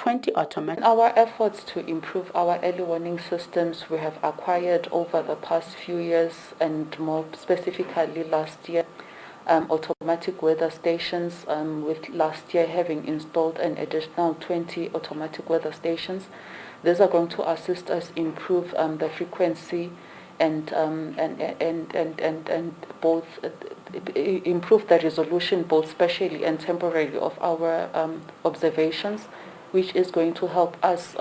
20 automatic. In our efforts to improve our early warning systems, we have acquired over the past few years, and more specifically last year, automatic weather stations, with last year having installed an additional 20 automatic weather stations. These are going to assist us improve the frequency and both improve the resolution, both spatially and temporally, of our observations, which is going to help us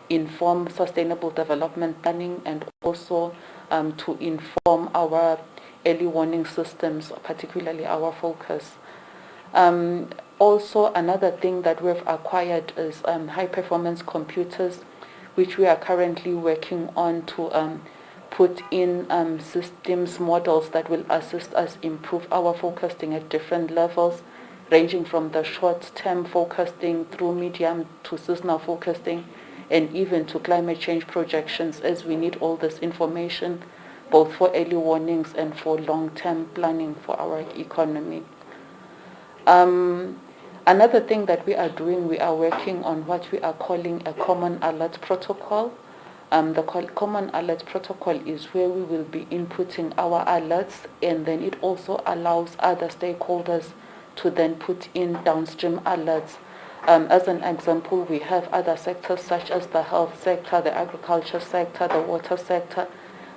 inform sustainable development planning, and also to inform our early warning systems, particularly our focus. Also, another thing that we've acquired is high performance computers, which we are currently working on to put in systems models that will assist us improve our forecasting at different levels, ranging from the short-term forecasting through medium to seasonal forecasting, and even to climate change projections, as we need all this information both for early warnings and for long-term planning for our economy. Another thing that we are doing, we are working on what we are calling a common alert protocol. The common alert protocol is where we will be inputting our alerts, and then it also allows other stakeholders to then put in downstream alerts. As an example, we have other sectors such as the health sector, the agriculture sector, the water sector,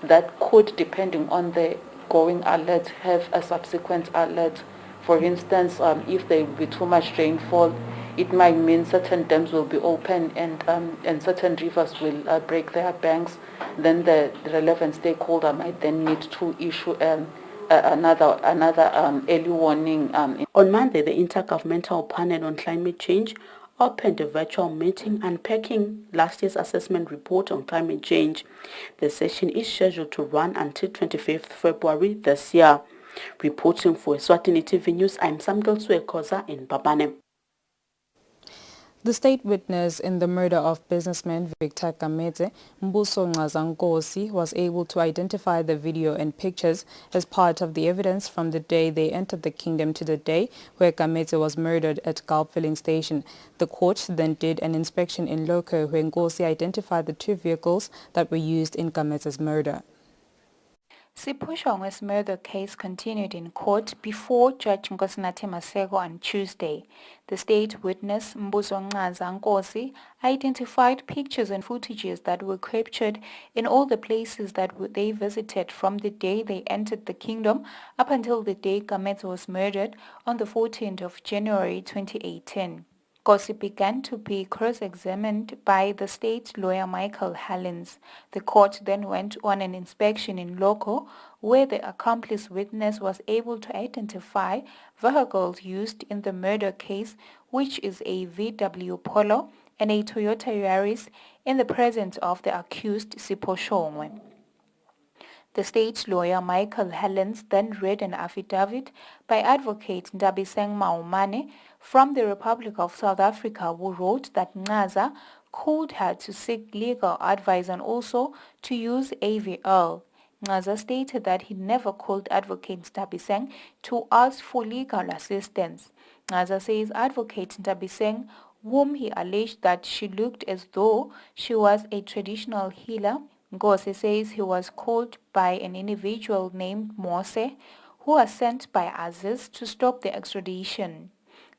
that could, depending on the going alert, have a subsequent alert. For instance, if there will be too much rainfall, it might mean certain dams will be open, and certain rivers will break their banks. Then the relevant stakeholder might then need to issue another early warning. On Monday, the Intergovernmental Panel on Climate Change opened a virtual meeting unpacking last year's assessment report on climate change. The session is scheduled to run until 25th February this year. Reporting for Eswatini TV News, I'm Samdol Suekoza in Babane. The state witness in the murder of businessman Victor Gamete, Mbuso Ngazankosi, was able to identify the video and pictures as part of the evidence from the day they entered the kingdom to the day where Gamete was murdered at Gulf Filling Station. The court then did an inspection in loco where Nkosi identified the two vehicles that were used in Gamete's murder. Sipho murder case continued in court before Judge Nkosinathi Maseko on Tuesday. The state witness, Mbuso Nkosi, identified pictures and footages that were captured in all the places that they visited from the day they entered the kingdom up until the day Gamete was murdered on the 14th of January 2018. Nkosi began to be cross-examined by the state lawyer Michael Hallins. The court then went on an inspection in loco where the accomplice witness was able to identify vehicles used in the murder case, which is a VW Polo and a Toyota Yaris, in the presence of the accused Sipho Shongwe. The state lawyer Michael Hallins then read an affidavit by advocate Ndabiseng Maumane from the Republic of South Africa, who wrote that Ncaza called her to seek legal advice and also to use AVL. Ncaza stated that he never called advocate Ndabiseng to ask for legal assistance. Ncaza says advocate Ndabiseng, whom he alleged that she looked as though she was a traditional healer, Nkosi says he was called by an individual named Mose, who was sent by Aziz to stop the extradition.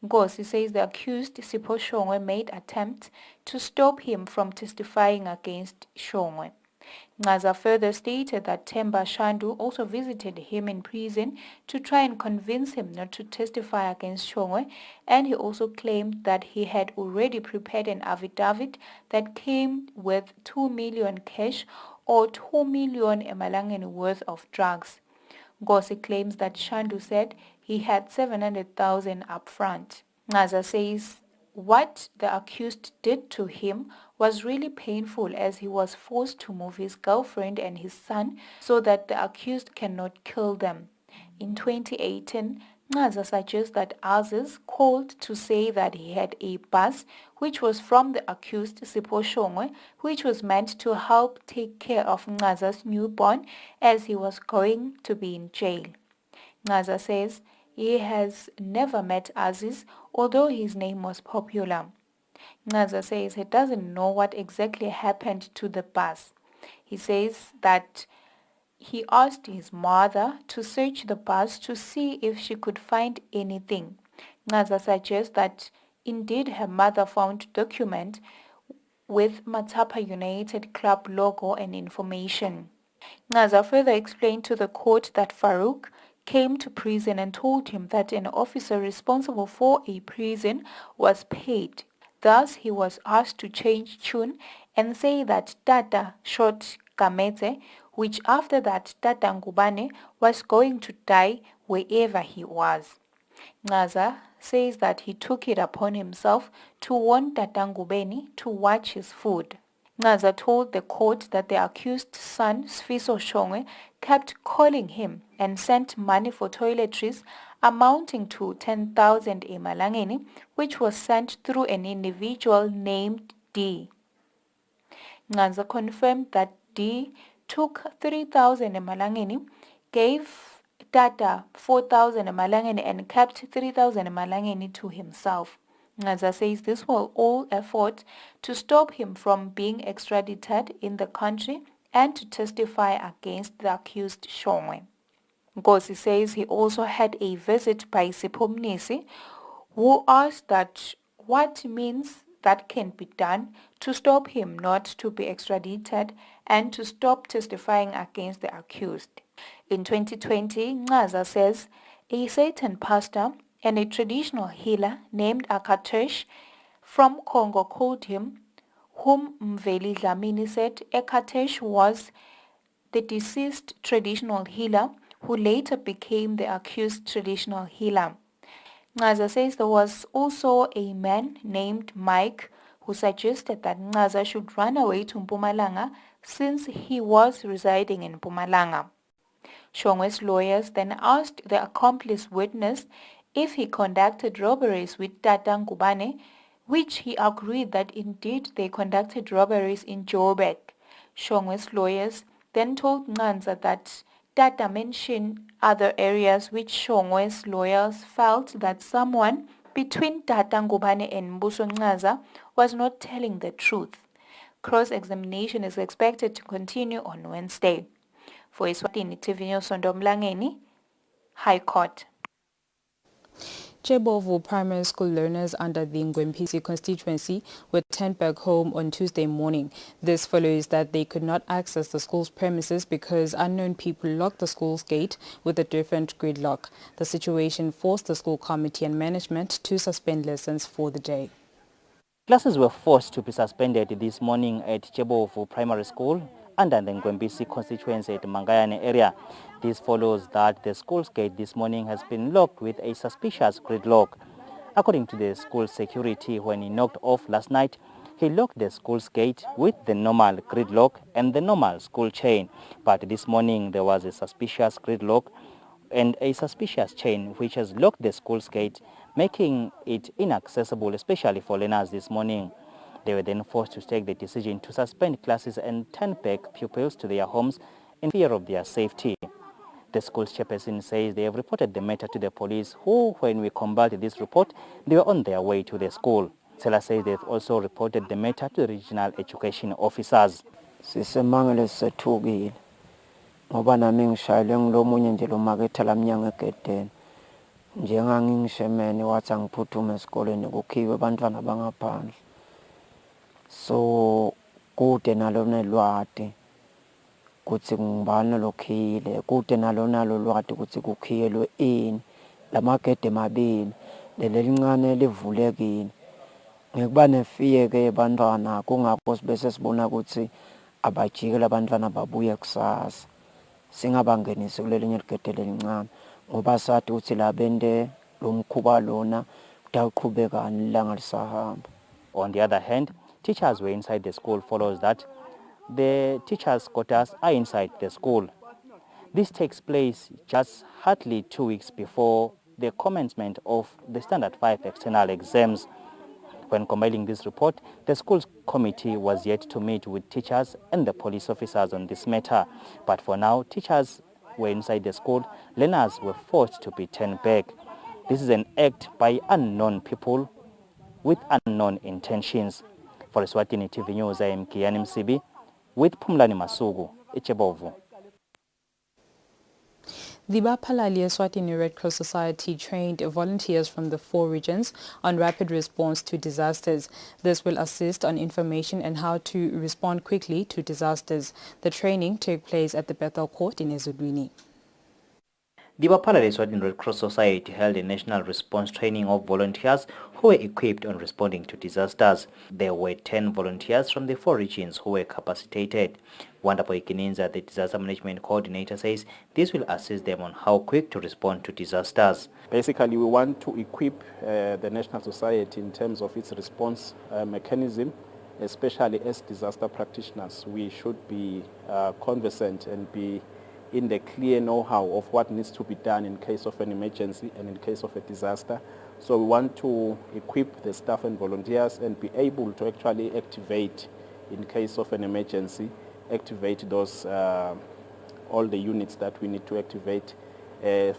Nkosi says the accused Sipho Shongwe made attempts to stop him from testifying against Shongwe. Ncaza further stated that Themba Shandu also visited him in prison to try and convince him not to testify against Shongwe, and he also claimed that he had already prepared an affidavit that came with 2 million cash or 2 million emalangeni worth of drugs. Nkosi claims that Shandu said he had 700,000 upfront. Ncaza says what the accused did to him was really painful, as he was forced to move his girlfriend and his son so that the accused cannot kill them. In 2018, Ncaza suggests that Aziz called to say that he had a bus which was from the accused Sipho Shongwe, which was meant to help take care of Ncaza's newborn as he was going to be in jail. Ncaza says he has never met Aziz, although his name was popular. Ncaza says he doesn't know what exactly happened to the bus. He says that he asked his mother to search the bus to see if she could find anything. Ncaza suggests that indeed her mother found document with Matapa United Club logo and information. Ncaza further explained to the court that Farouk came to prison and told him that an officer responsible for a prison was paid. Thus, he was asked to change tune and say that Tata shot Kamete, which after that Tata Ngubane was going to die wherever he was. Ncaza says that he took it upon himself to warn Tata Ngubeni to watch his food. Ncaza told the court that the accused's son, Sfiso Shongwe, kept calling him and sent money for toiletries amounting to 10,000 emalangeni, which was sent through an individual named D. Ncaza confirmed that D took 3,000 emalangeni, gave Tata 4,000 emalangeni and kept 3,000 emalangeni to himself. Ncaza says this will all effort to stop him from being extradited in the country and to testify against the accused Shongwe. Nkosi says he also had a visit by Sipho Mnisi, who asked that what means that can be done to stop him not to be extradited and to stop testifying against the accused. In 2020, Ncaza says a certain pastor and a traditional healer named Akatesh from Congo called him, whom Mveli Dlamini said Akatesh was the deceased traditional healer who later became the accused traditional healer. Ncaza says there was also a man named Mike who suggested that Ncaza should run away to Mpumalanga since he was residing in Mpumalanga. Shongwe's lawyers then asked the accomplice witness if he conducted robberies with Tata Ngubane, which he agreed that indeed they conducted robberies in Joburg. Shongwe's lawyers then told Ncaza that Tata mentioned other areas which Shongwe's lawyers felt that someone between Tata Ngubane and Mbuso Ncaza was not telling the truth. Cross-examination is expected to continue on Wednesday. For Eswatini TV News, Sondomlangeni, High Court. Chebovu primary school learners under the Ngwempisi constituency were turned back home on Tuesday morning. This follows that they could not access the school's premises because unknown people locked the school's gate with a different grid lock. The situation forced the school committee and management to suspend lessons for the day. Classes were forced to be suspended this morning at Chebovu Primary School under the Ngwempisi constituency at Mangayane area. This follows that the school's gate this morning has been locked with a suspicious gridlock. According to the school security, when he knocked off last night, he locked the school's gate with the normal gridlock and the normal school chain. But this morning there was a suspicious gridlock and a suspicious chain which has locked the school's gate, making it inaccessible, especially for learners this morning. They were then forced to take the decision to suspend classes and turn back pupils to their homes in fear of their safety. The school's chairperson says they have reported the matter to the police, who, when we compiled this report, they were on their way to the school. Sela says they've also reported the matter to the regional education officers. Sisemangele sethukile ngoba nami ngishayele ngilomunye nje lo maketha lamnyanga egedeni njengangingishemene wathi angiphuthume esikoleni kukhiwe abantwana bangaphandle so kude nalo nelwadi kuthi ngibani lokhile kude nalo lwadi ukuthi kukhiyelwe ini lamagede mabili lelincane livulekile ngekuba nefiye ke abantwana kungakho sibese sibona ukuthi abajike labantwana babuye kusasa singabangenisi kulelinye ligede lelincane ngoba sathi ukuthi labende lomkhuba lona kutaqhubekani langa lisahamba. On the other hand, teachers were inside the school follows that the teachers' quarters are inside the school. This takes place just hardly 2 weeks before the commencement of the Standard 5 external exams. When compiling this report, the school's committee was yet to meet with teachers and the police officers on this matter. But for now, teachers were inside the school, learners were forced to be turned back. This is an act by unknown people with unknown intentions. For Eswatini TV News, I am Kiani Msibi with Pumlani Masugu, Echebovu. The Bapalali Eswatini Red Cross Society trained volunteers from the 4 regions on rapid response to disasters. This will assist on information and how to respond quickly to disasters. The training took place at the Bethel Court in Eswatini. The Bapalali Eswatini Red Cross Society held a national response training of volunteers who were equipped on responding to disasters. There were 10 volunteers from the 4 regions who were capacitated. Wandapo Ikininza, the disaster management coordinator, says this will assist them on how quick to respond to disasters. Basically, we want to equip the National Society in terms of its response mechanism, especially as disaster practitioners. We should be conversant and be in the clear know-how of what needs to be done in case of an emergency and in case of a disaster. So we want to equip the staff and volunteers and be able to actually activate, in case of an emergency, activate those, all the units that we need to activate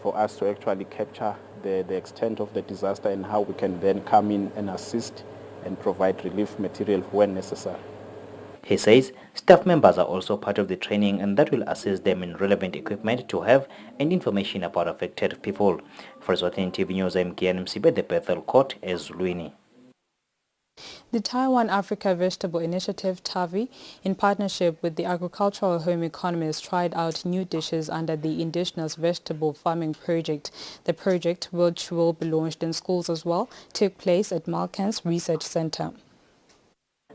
for us to actually capture the extent of the disaster and how we can then come in and assist and provide relief material when necessary. He says staff members are also part of the training and that will assist them in relevant equipment to have and information about affected people. For Eswatini TV News, I'm Kian Msibe, the Bethel Court, Eswatini. The Taiwan Africa Vegetable Initiative, TAVI, in partnership with the Agricultural Home Economists, tried out new dishes under the Indigenous Vegetable Farming Project. The project, which will be launched in schools as well, took place at Malkan's Research Center.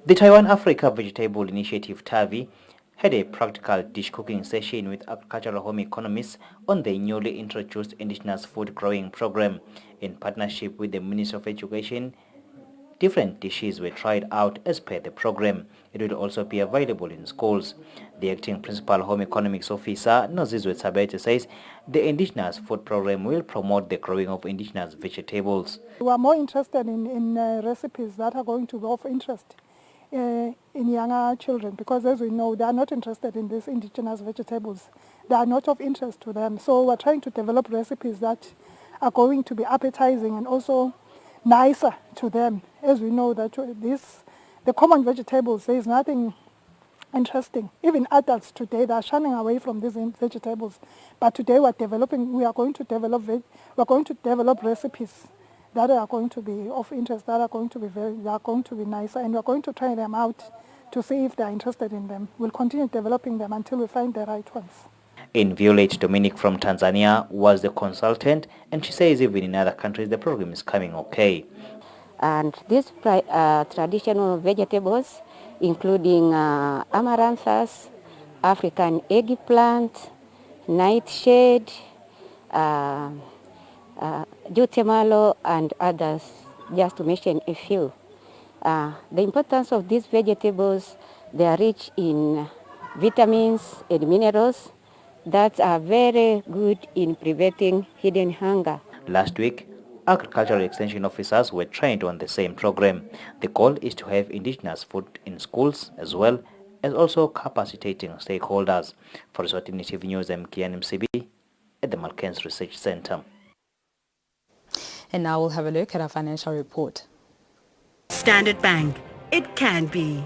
The Taiwan Africa Vegetable Initiative, TAVI, had a practical dish cooking session with agricultural home economists on the newly introduced Indigenous food growing program. In partnership with the Ministry of Education, different dishes were tried out as per the program. It will also be available in schools. The acting principal home economics officer, Nozizwe Tsabete, says the Indigenous food program will promote the growing of indigenous vegetables. We are more interested in recipes that are going to be of interest in younger children, because as we know, they are not interested in these indigenous vegetables. They are not of interest to them. So we're trying to develop recipes that are going to be appetizing and also nicer to them. As we know that the common vegetables, there is nothing interesting. Even adults today, they are shunning away from these vegetables. But today we are going to develop recipes that are going to be of interest, that are going to be nicer, and we're going to try them out to see if they're interested in them. We'll continue developing them until we find the right ones. In Violet Dominic from Tanzania was the consultant, and she says even in other countries the program is coming okay. And these traditional vegetables, including amaranthus, African eggplant, nightshade, jutemalo, and others, just to mention a few. The importance of these vegetables, they are rich in vitamins and minerals that are very good in preventing hidden hunger. Last week, agricultural extension officers were trained on the same program. The goal is to have indigenous food in schools as well as also capacitating stakeholders. For Eswatini TV News, I'm Kian Msibi at the Malkan's Research Center. And now we'll have a look at our financial report. Standard Bank. It can be.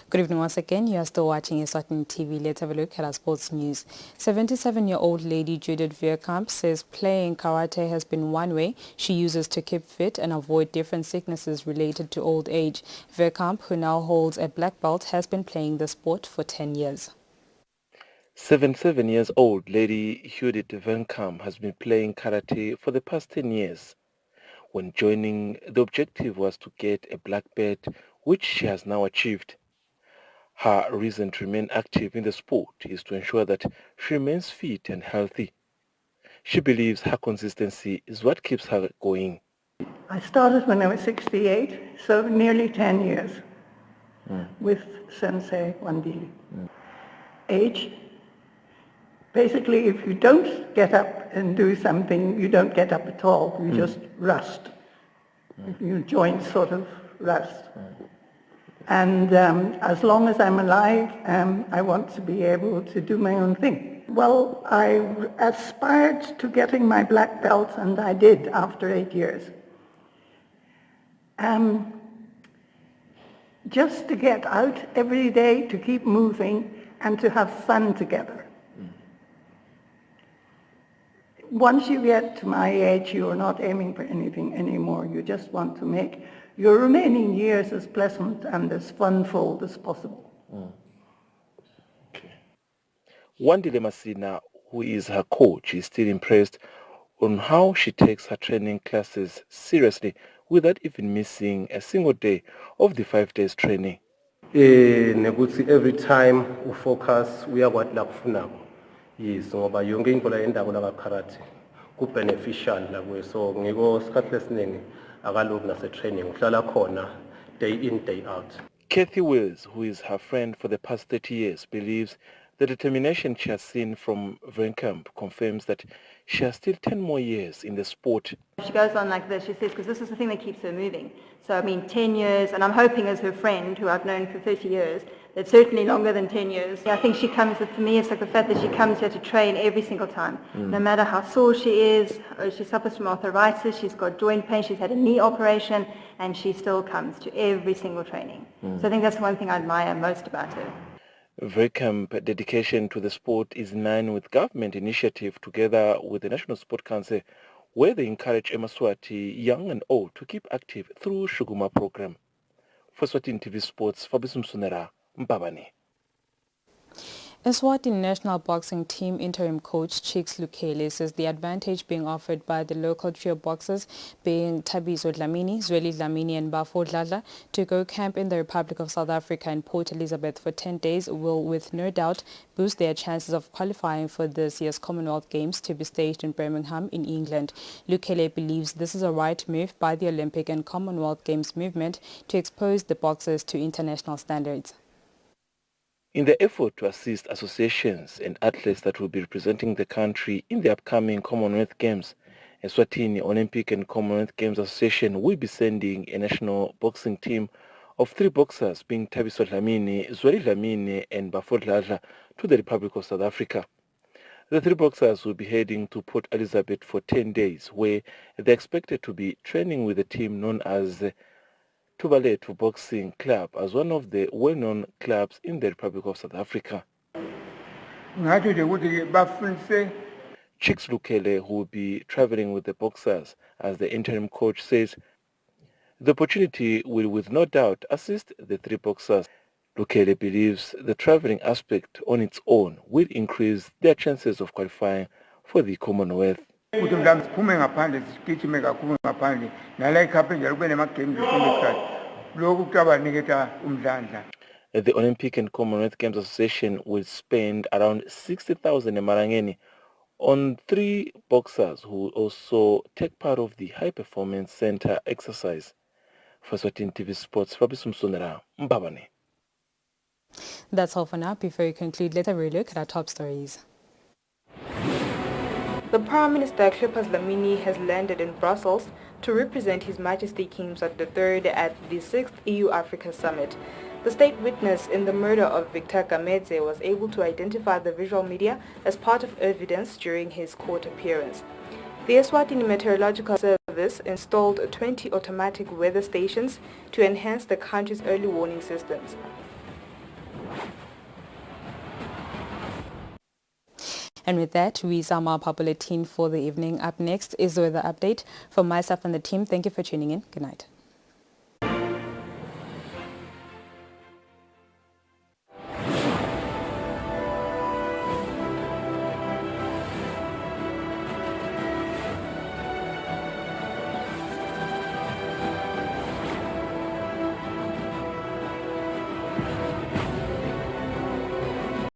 Good evening once again. You are still watching Eswatini TV. Let's have a look at our sports news. 77-year-old lady Judith Veerkamp says playing karate has been one way she uses to keep fit and avoid different sicknesses related to old age. Veerkamp, who now holds a black belt, has been playing the sport for 10 years. 77 years old lady Judith Veerkamp has been playing karate for the past 10 years. When joining, the objective was to get a black belt, which she has now achieved. Her reason to remain active in the sport is to ensure that she remains fit and healthy. She believes her consistency is what keeps her going. I started when I was 68, so nearly 10 years with Sensei Wandili. Age, basically if you don't get up and do something, you don't get up at all, you just rust. joints sort of rust. And as long as I'm alive, I want to be able to do my own thing. Well, I aspired to getting my black belt, and I did after 8 years. Just to get out every day, to keep moving, and to have fun together. Once you get to my age, you're not aiming for anything anymore. You just want to make your remaining years as pleasant and as fun-filled as possible. Wandile Masina, who is her coach, is still impressed on how she takes her training classes seriously without even missing a single day of the 5 days training. Nekuthi every time ufocus uyakwati la kufunako. Yes, ngoba yonke into la yendako la karate ku beneficial la kuwe. So ngiko isikhathi lesiningi akaloku nase training uhlala khona day in day out. Kathy Wills, who is her friend for the past 30 years, believes the determination she has seen from Venkamp confirms that she has still 10 more years in the sport. She goes on like this, she says, because this is the thing that keeps her moving. So, I mean, 10 years, and I'm hoping as her friend, who I've known for 30 years, that's certainly longer than 10 years. I think she comes, for me, it's like the fact that she comes here to train every single time. No matter how sore she is, she suffers from arthritis, she's got joint pain, she's had a knee operation, and she still comes to every single training. So I think that's one thing I admire most about her. Venkamp dedication to the sport is in line with government initiative together with the National Sport Council, where they encourage Eswatini young and old to keep active through Shuguma program. For Eswatini TV Sports, Fabisum Sunera, Mbabane. Eswatini national boxing team interim coach Chicks Lukele says the advantage being offered by the local trio boxers being Tabiso Dlamini, Zweli Dlamini and Bafo Dladla to go camp in the Republic of South Africa in Port Elizabeth for 10 days will with no doubt boost their chances of qualifying for this year's Commonwealth Games to be staged in Birmingham in England. Lukele believes this is a right move by the Olympic and Commonwealth Games movement to expose the boxers to international standards. In the effort to assist associations and athletes that will be representing the country in the upcoming Commonwealth Games, Eswatini Olympic and Commonwealth Games Association will be sending a national boxing team of 3 boxers being Tabiso Dlamini, Zweli Dlamini and Bafo Dladla to the Republic of South Africa. The 3 boxers will be heading to Port Elizabeth for 10 days, where they're expected to be training with a team known as Tubaletu Boxing Club as one of the well-known clubs in the Republic of South Africa. Chicks Lukele, who will be traveling with the boxers, as the interim coach says, the opportunity will with no doubt assist the 3 boxers. Lukele believes the traveling aspect on its own will increase their chances of qualifying for the Commonwealth. The Olympic and Commonwealth Games Association will spend around 60,000 emarangeni on 3 boxers who will also take part of the High Performance Center exercise. For Eswatini TV Sports, Fabisum Sunera, Mbabane. That's all for now. Before we conclude, let's have a relook at our top stories. The Prime Minister Cleopas Dlamini has landed in Brussels to represent His Majesty King Mswati III at the 6th EU-Africa Summit. The state witness in the murder of Victor Gamedze was able to identify the visual media as part of evidence during his court appearance. The Eswatini Meteorological Service installed 20 automatic weather stations to enhance the country's early warning systems. And with that, we sum up our bulletin for the evening. Up next is the weather update. From myself and the team, thank you for tuning in. Good night.